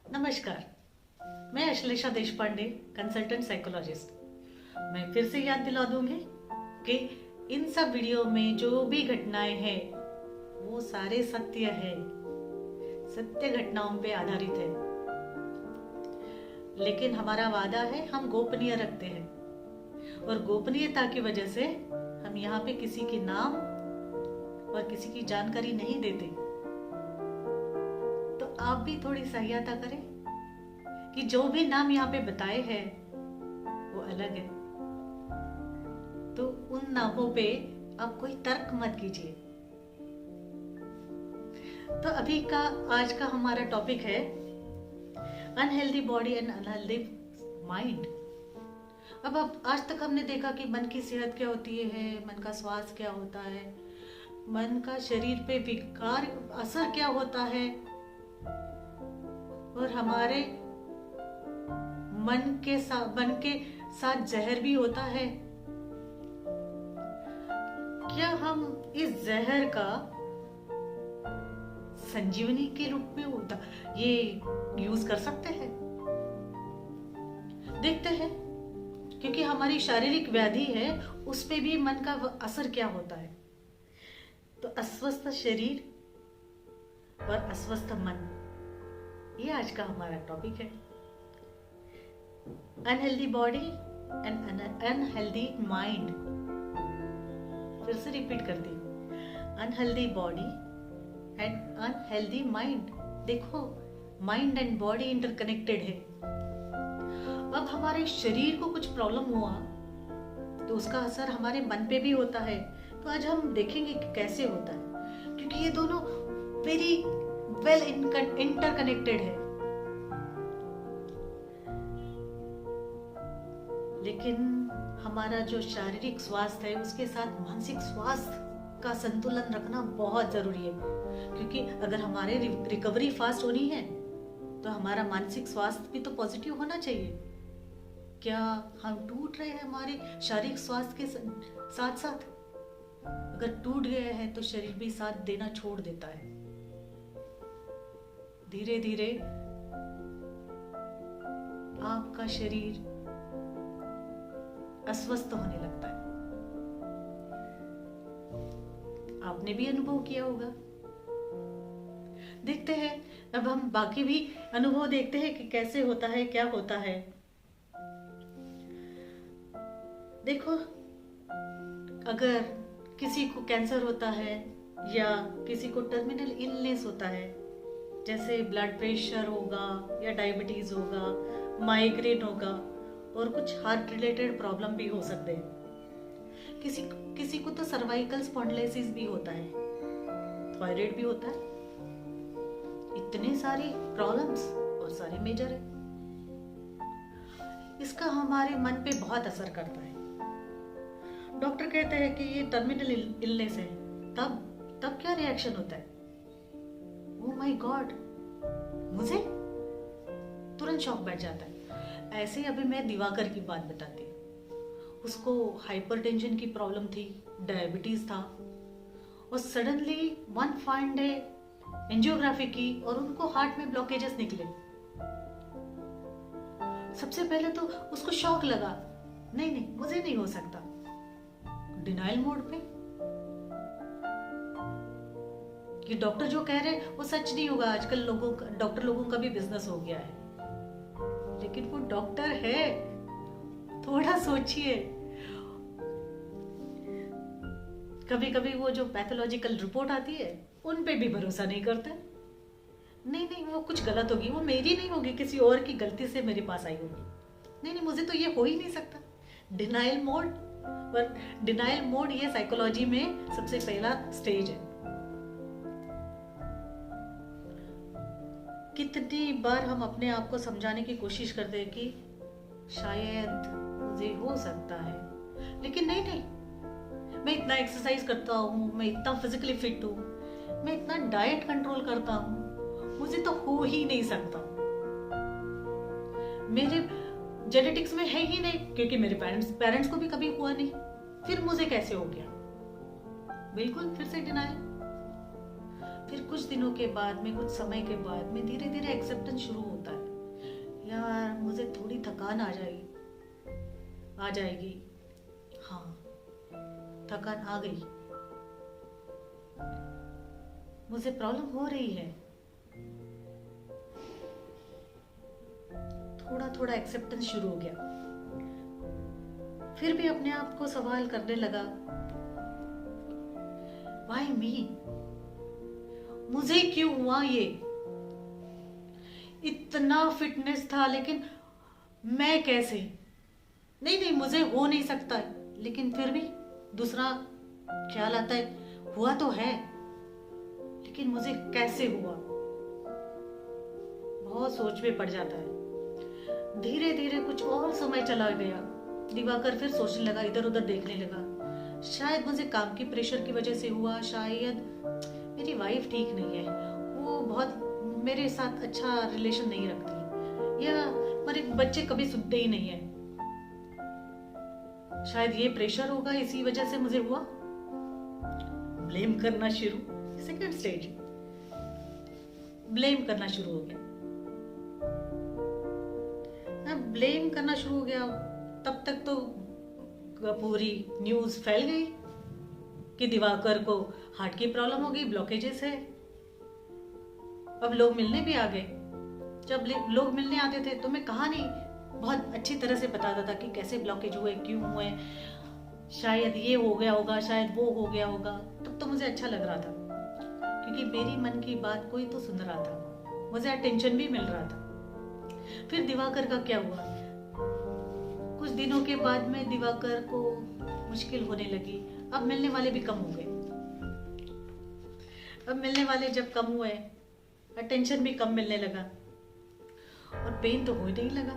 नमस्कार। मैं Ashlesha Deshpande, consultant psychologist. मैं फिर से याद दिला दूंगी कि इन सब वीडियो में जो भी घटनाएं हैं वो सारे सत्य है, सत्य घटनाओं पे आधारित है। लेकिन हमारा वादा है, हम गोपनीय रखते हैं और गोपनीयता की वजह से हम यहाँ पे किसी के नाम और किसी की जानकारी नहीं देते। तो आप भी थोड़ी सहायता करें कि जो भी नाम यहाँ पे बताए हैं वो अलग है, तो उन नामों पे आप कोई तर्क मत कीजिए। तो अभी का आज का हमारा टॉपिक है unhealthy body and unhealthy mind. अब आज तक हमने देखा कि मन की सेहत क्या होती है, मन का स्वास्थ्य क्या होता है, मन का शरीर पे विकार असर क्या होता है, और हमारे मन के साथ जहर भी होता है। क्या हम इस जहर का संजीवनी के रूप में ये यूज कर सकते हैं? देखते हैं, क्योंकि हमारी शारीरिक व्याधि है, उस पे भी मन का असर क्या होता है। तो अस्वस्थ शरीर और अस्वस्थ मन, ये आज का हमारा टॉपिक है। Unhealthy body and unhealthy mind. फिर से रिपीट करती हूँ, unhealthy body and unhealthy mind. देखो, माइंड एंड बॉडी इंटरकनेक्टेड है। अब हमारे शरीर को कुछ प्रॉब्लम हुआ तो उसका असर हमारे मन पे भी होता है। तो आज हम देखेंगे कि कैसे होता है, क्योंकि ये दोनों वेरी वेल इंटरकनेक्टेड है। लेकिन हमारा जो शारीरिक स्वास्थ्य है उसके साथ मानसिक स्वास्थ्य का संतुलन रखना बहुत जरूरी है, क्योंकि अगर हमारे रिकवरी फास्ट होनी है तो हमारा मानसिक स्वास्थ्य भी तो पॉजिटिव होना चाहिए। क्या हम टूट रहे हैं हमारे शारीरिक स्वास्थ्य के साथ साथ? अगर टूट गए हैं तो शरीर भी साथ देना छोड़ देता है। धीरे धीरे आपका शरीर अस्वस्थ होने लगता है। आपने भी अनुभव किया होगा। देखते हैं, अब हम बाकी भी अनुभव देखते हैं कि कैसे होता है, क्या होता है। देखो, अगर किसी को कैंसर होता है या किसी को टर्मिनल इलनेस होता है, जैसे ब्लड प्रेशर होगा या डायबिटीज होगा, माइग्रेन होगा, और कुछ हार्ट रिलेटेड प्रॉब्लम भी हो सकते हैं। किसी को तो सर्वाइकल स्पॉन्डिलोसिस भी होता है, थायराइड भी होता है। इतने सारी प्रॉब्लम्स और सारे मेजर है। इसका हमारे मन पे बहुत असर करता है। डॉक्टर कहते हैं कि ये टर्मिनल इलनेस है, तब क्या रिएक्शन होता है? ओह माय गॉड, मुझे तुरंत शॉक बैठ जाता है। ऐसे अभी मैं दिवाकर की बात बताती हूँ। उसको हाइपरटेंशन की प्रॉब्लम थी, डायबिटीज था, और suddenly one fine day angiography की और उनको हार्ट में ब्लॉकेजेस निकले। सबसे पहले तो उसको शॉक लगा, नहीं मुझे नहीं हो सकता। डिनाइल मोड पे कि डॉक्टर जो कह रहे हैं वो सच नहीं होगा। आजकल डॉक्टर लोगों का भी बिजनेस हो गया है, लेकिन वो डॉक्टर है। थोड़ा सोचिए। कभी कभी वो जो पैथोलॉजिकल रिपोर्ट आती है उन पे भी भरोसा नहीं करते। नहीं वो कुछ गलत होगी, वो मेरी नहीं होगी, किसी और की गलती से मेरे पास आई होगी। नहीं मुझे तो ये हो ही नहीं सकता। डिनाइल मोड, और डिनाइल मोड ये साइकोलॉजी में सबसे पहला स्टेज है। कितनी बार हम अपने आप को समझाने की कोशिश करते हैं कि शायद मुझे हो सकता है, लेकिन नहीं, मैं इतना एक्सरसाइज करता हूँ, मैं इतना फिजिकली फिट हूँ, मैं इतना डाइट कंट्रोल करता हूँ, मुझे तो हो ही नहीं सकता। मेरे जेनेटिक्स में है ही नहीं, क्योंकि मेरे पेरेंट्स को भी कभी हुआ नहीं, फिर मुझे कैसे हो गया? बिल्कुल फिर से डिनाइल। फिर कुछ दिनों के बाद में, कुछ समय के बाद में धीरे धीरे एक्सेप्टेंस शुरू होता है। यार मुझे थोड़ी थकान आ जाएगी। हाँ, थकान आ गई, मुझे प्रॉब्लम हो रही है। थोड़ा थोड़ा एक्सेप्टेंस शुरू हो गया। फिर भी अपने आप को सवाल करने लगा, व्हाई मी, मुझे क्यों हुआ ये? इतना फिटनेस था लेकिन मैं कैसे? नहीं, मुझे हो नहीं सकता। लेकिन फिर भी दूसरा ख्याल आता है, हुआ तो है लेकिन मुझे कैसे हुआ? बहुत सोच में पड़ जाता है। धीरे धीरे कुछ और समय चला गया। दिवाकर फिर सोचने लगा, इधर उधर देखने लगा। शायद मुझे काम की प्रेशर की वजह से हुआ, शायद मेरी वाइफ ठीक नहीं है, वो बहुत मेरे साथ अच्छा रिलेशन नहीं रखती, या मेरे बच्चे कभी सुनते ही नहीं है, शायद ये प्रेशर होगा, इसी वजह से मुझे हुआ। ब्लेम करना शुरू, सेकंड स्टेज, ब्लेम करना शुरू हो गया। ब्लेम करना शुरू हो गया। तब तक तो पूरी न्यूज फैल गई कि दिवाकर को हार्ट की प्रॉब्लम हो गई, ब्लॉकेजेस है। अब लोग मिलने भी आ गए। जब लोग मिलने आते थे तो मैं कहानी बहुत अच्छी तरह से बताता था कि कैसे ब्लॉकेज हुए, क्यों हुए, शायद ये हो गया होगा, शायद वो हो गया होगा। तब तो मुझे अच्छा लग रहा था क्योंकि मेरी मन की बात कोई तो सुन रहा था, मुझे अटेंशन भी मिल रहा था। फिर दिवाकर का क्या हुआ? कुछ दिनों के बाद में दिवाकर को मुश्किल होने लगी। अब मिलने वाले भी कम हो गए। अब मिलने वाले जब कम हुए, अटेंशन भी कम मिलने लगा और पेन तो हो नहीं लगा।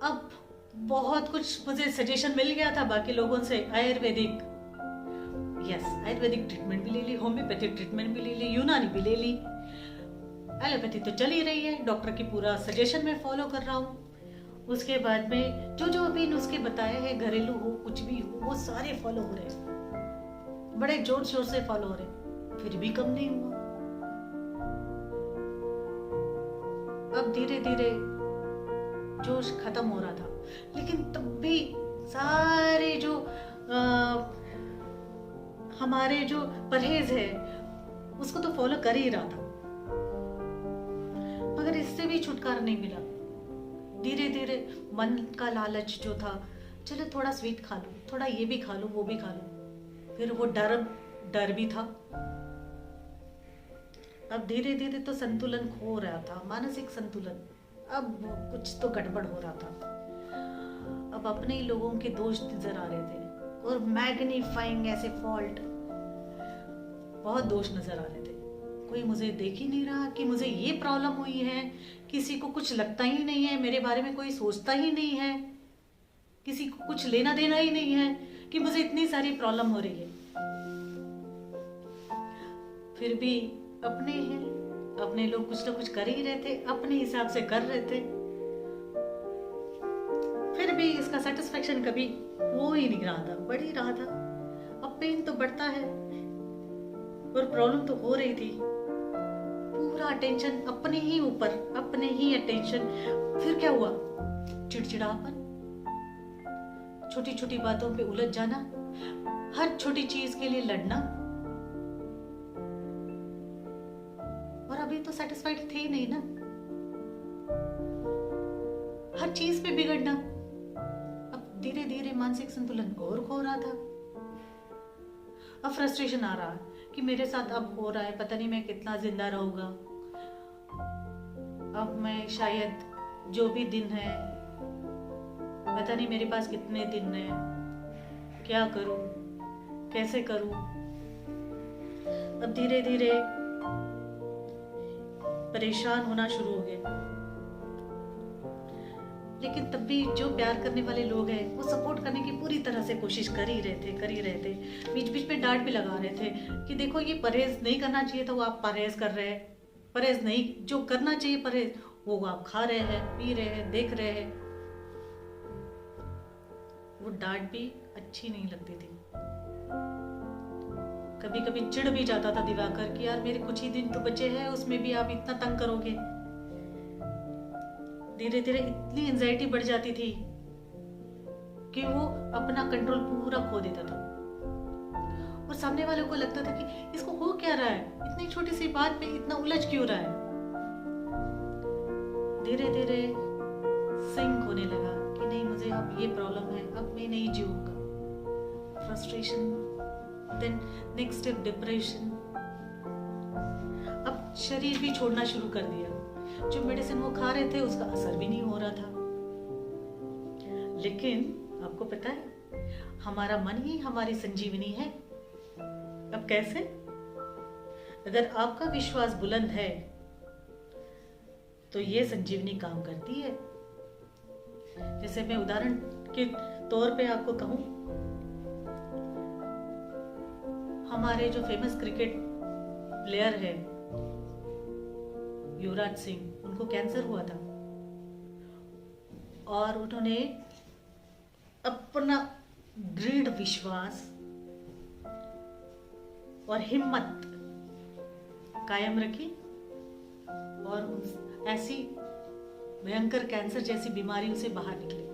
अब बहुत कुछ मुझे सजेशन मिल गया था बाकी लोगों से, आयुर्वेदिक, यस आयुर्वेदिक ट्रीटमेंट भी ले ली, होम्योपैथिक ट्रीटमेंट भी ले ली, यूनानी भी ले ली, एलोपैथी तो चल ही रही है, डॉक्टर की पूरा सजेशन मैं फॉलो कर रहा हूँ। उसके बाद में जो जो अभी नुस्खे बताए हैं, घरेलू हो कुछ भी हो, वो सारे फॉलो हो रहे, बड़े जोर शोर से फॉलो हो रहे, फिर भी कम नहीं हुआ। अब धीरे धीरे जोश खत्म हो रहा था, लेकिन तब भी सारे जो हमारे जो परहेज है उसको तो फॉलो कर ही रहा था, मगर इससे भी छुटकारा नहीं मिला। धीरे धीरे मन का लालच जो था, चलो थोड़ा स्वीट खा लूं, थोड़ा ये भी खा लूं, वो भी खा लूं, फिर वो डर भी था। अब धीरे धीरे तो संतुलन खो रहा था, मानसिक संतुलन, अब कुछ तो गड़बड़ हो रहा था। अब अपने ही लोगों के दोष नजर आ रहे थे और मैग्नीफाइंग ऐसे फॉल्ट, बहुत दोष नजर आ रहे थे। कोई मुझे देख ही नहीं रहा कि मुझे ये प्रॉब्लम हुई है, किसी को कुछ लगता ही नहीं है, मेरे बारे में कोई सोचता ही नहीं है, किसी को कुछ लेना देना ही नहीं है कि मुझे इतनी सारी प्रॉब्लम हो रही है। फिर भी अपने हैं, अपने लोग कुछ ना कुछ कर ही रहे थे, अपने हिसाब से कर रहे थे, फिर भी इसका सेटिस्फेक्शन कभी हो ही नहीं रहा था, बढ़ ही रहा था। अब पेन तो बढ़ता है और प्रॉब्लम तो हो रही थी, पूरा अटेंशन अपने ही ऊपर, अपने ही अटेंशन। फिर क्या हुआ? चिड़चिड़ापन, छोटी छोटी बातों पे उलझ जाना, हर छोटी चीज के लिए लड़ना, और अभी तो सेटिस्फाइड थे ही नहीं ना, हर चीज पे बिगड़ना। अब धीरे धीरे मानसिक संतुलन और खो रहा था। अब फ्रस्ट्रेशन आ रहा है कि मेरे साथ अब हो रहा है, पता नहीं मैं कितना जिंदा रहूंगा, अब मैं शायद जो भी दिन है, पता नहीं मेरे पास कितने दिन है, क्या करूं, कैसे करूं। अब धीरे धीरे परेशान होना शुरू हो गए। लेकिन तब भी जो प्यार करने वाले लोग हैं वो सपोर्ट करने की पूरी तरह से कोशिश कर ही रहे थे। बीच बीच में डांट भी लगा रहे थे कि देखो ये परहेज नहीं करना चाहिए था, वो आप परहेज कर रहे हैं, परहेज नहीं, जो करना चाहिए परहेज वो आप खा रहे हैं, पी रहे हैं, देख रहे हैं। वो डांट भी अच्छी नहीं लगती थी। कभी कभी चिढ़ भी जाता था दिवाकर कि यार मेरे कुछ ही दिन तो बचे हैं, उसमें भी आप इतना तंग करोगे। धीरे धीरे इतनी एंजाइटी बढ़ जाती थी कि वो अपना कंट्रोल पूरा खो देता था, और सामने वाले को लगता था कि इसको हो क्या रहा है, इतनी छोटी सी बात पे इतना उलझ क्यों रहा है। धीरे धीरे सिंक होने लगा कि नहीं, मुझे अब ये प्रॉब्लम है, अब मैं नहीं जीऊंगा। Frustration, then next step depression. अब शरीर भी छोड़ना शुरू कर दिया, जो मेडिसिन वो खा रहे थे उसका असर भी नहीं हो रहा था। लेकिन आपको पता है, हमारा मन ही हमारी संजीवनी है। अब कैसे? अगर आपका विश्वास बुलंद है तो ये संजीवनी काम करती है। जैसे मैं उदाहरण के तौर पे आपको कहूं, हमारे जो फेमस क्रिकेट प्लेयर है युवराज सिंह, उनको कैंसर हुआ था और उन्होंने अपना दृढ़ विश्वास और हिम्मत कायम रखी और ऐसी भयंकर कैंसर जैसी बीमारियों से बाहर निकले।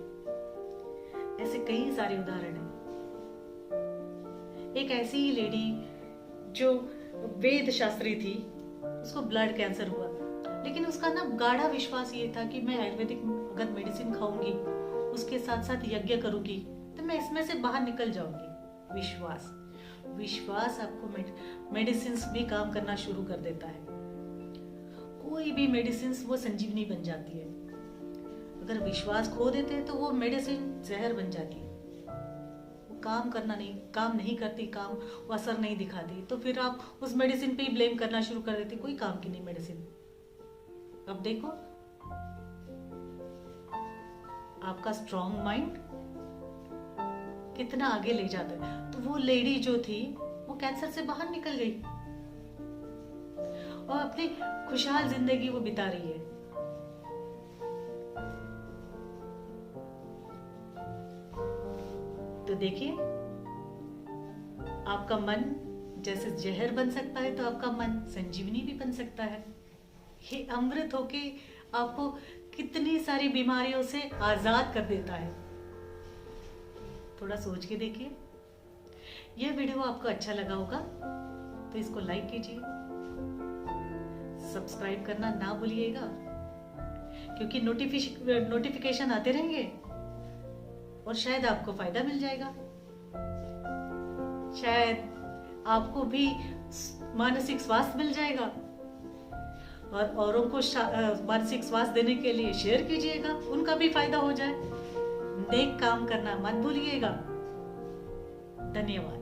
ऐसे कई सारे उदाहरण हैं। एक ऐसी ही लेडी जो वेद शास्त्री थी, उसको ब्लड कैंसर हुआ, लेकिन उसका ना गाढ़ा विश्वास ये था कि मैं आयुर्वेदिक अगर मेडिसिन खाऊंगी, उसके साथ साथ यज्ञ करूंगी, तो मैं इसमें से बाहर निकल जाऊंगी। विश्वास आपको मेडिसिन भी काम करना शुरू कर देता है। कोई भी मेडिसिन वो संजीवनी बन जाती है। अगर विश्वास खो देते हैं तो वो मेडिसिन जहर बन जाती है, वो काम नहीं करती, वो असर नहीं दिखाती, तो फिर आप उस मेडिसिन पे ही ब्लेम करना शुरू कर देते, कोई काम की नहीं मेडिसिन। अब देखो, आपका स्ट्रॉन्ग माइंड कितना आगे ले जाता है। तो वो लेडी जो थी वो कैंसर से बाहर निकल गई और अपनी खुशहाल जिंदगी वो बिता रही है। तो देखिए, आपका मन जैसे जहर बन सकता है, तो आपका मन संजीवनी भी बन सकता है। ये अमृत होके आपको कितनी सारी बीमारियों से आजाद कर देता है। थोड़ा सोच के देखिए। यह वीडियो आपको अच्छा लगा होगा तो इसको लाइक कीजिए, सब्सक्राइब करना ना भूलिएगा, क्योंकि नोटिफिकेशन आते रहेंगे और शायद आपको फायदा मिल जाएगा। शायद आपको भी मानसिक स्वास्थ्य मिल जाएगा और औरों को मानसिक स्वास्थ्य देने के लिए शेयर कीजिएगा, उनका भी फायदा हो जाए। नेक काम करना मत भूलिएगा। धन्यवाद।